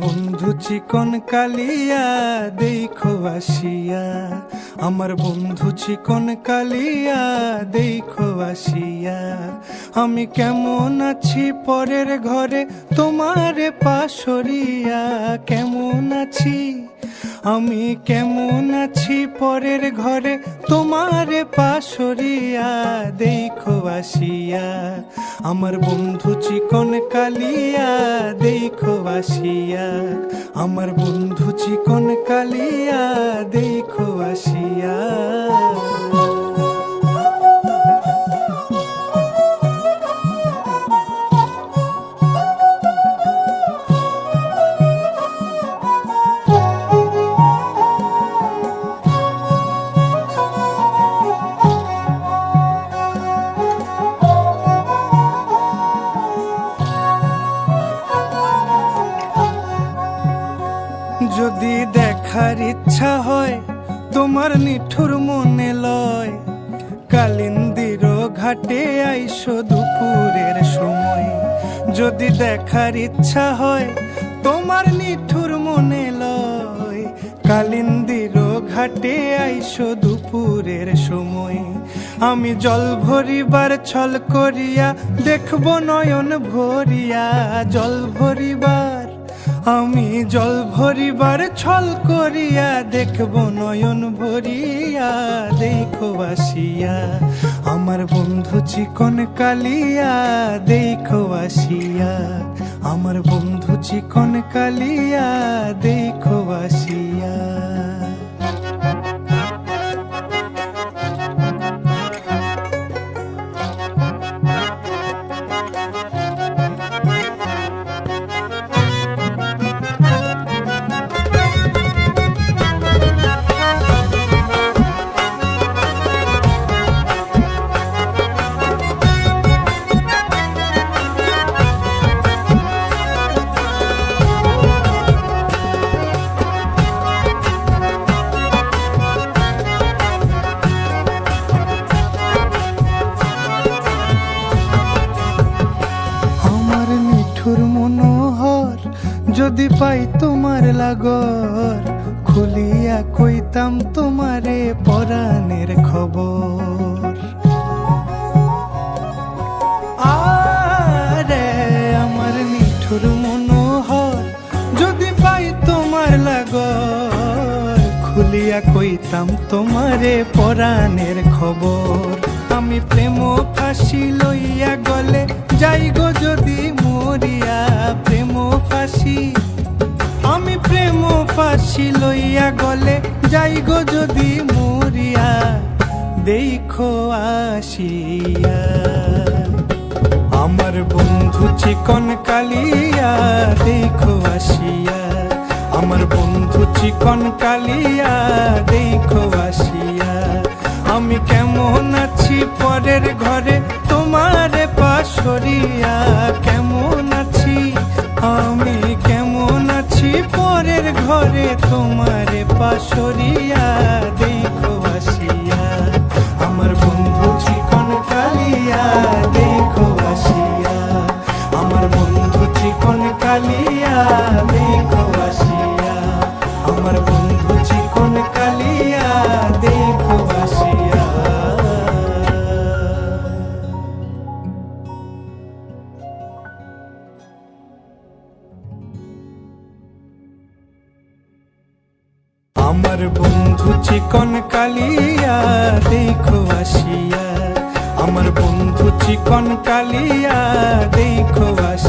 বন্ধু চিকন কালিয়া দেখো আসিয়া, আমার বন্ধু চিকন কালিয়া দেখো আসিয়া। আমি কেমন আছি পরের ঘরে তোমারে পাশরিয়া, কেমন আছি আমি কেমন আছি পরের ঘরে তোমারে পাশরিয়া দেখো আসিয়া। আমার বন্ধু চিকন কালিয়া দেখো আসিয়া, আমার বন্ধু চিকন কালিয়া দেখো আসিয়া। যদি দেখার ইচ্ছা হয় তোমার নিঠুর মনে লয়, কালিন্দির ঘাটে আইসো দুপুরের সময়। যদি দেখার ইচ্ছা হয় তোমার নিঠুর মনে লয়, কালিন্দির ঘাটে আইসো দুপুরের সময়। আমি জল ভরিবার ছল করিয়া দেখব নয়ন ভরিয়া, জল ভরিবার আমি জল ভরিবার ছল করিয়া দেখব নয়ন ভরিয়া দেখো আসিয়া। আমার বন্ধু চিকন কালিয়া দেখো আসিয়া, আমার বন্ধু চিকন কালিয়া দেখো আসিয়া। মনোহর যদি পাই তোমার লাগর, খুলিয়া কইতাম তোমারে পরাণের খবর। আরে আমার নিঠুর মনোহর যদি পাই তোমার লাগর, খুলিয়া কইতাম তোমারে পরাণের খবর। আমি প্রেম ফাঁসি লইয়া গলে যাই গো যদি মরিয়া, প্রেম ফাঁসি আমি প্রেম ফাঁসি লইয়া গলে যাই গো যদি মরিয়া দেখো আসিয়া। আমার বন্ধু চিকন কালিয়া দেখো আসিয়া, আমার বন্ধু চিকন কালিয়া দেখো আসিয়া। আমি কেমন আছি পরের ঘরে তোমারে পাশরিয়া, কেমন আছি আমি কেমন আছি পরের ঘরে তোমারে পাশরিয়া দেখো আসিয়া। আমার বন্ধু চিকন কালিয়া দেখো আসিয়া, আমার বন্ধু চিকন কালিয়া দেখো আসিয়া, আমার বন্ধু চিকন কালিয়া দেখো আসিয়া। আমার বন্ধু চিকন কালিয়া দেখো আসিয়া, আমার বন্ধু চিকন কালিয়া দেখো আসিয়া।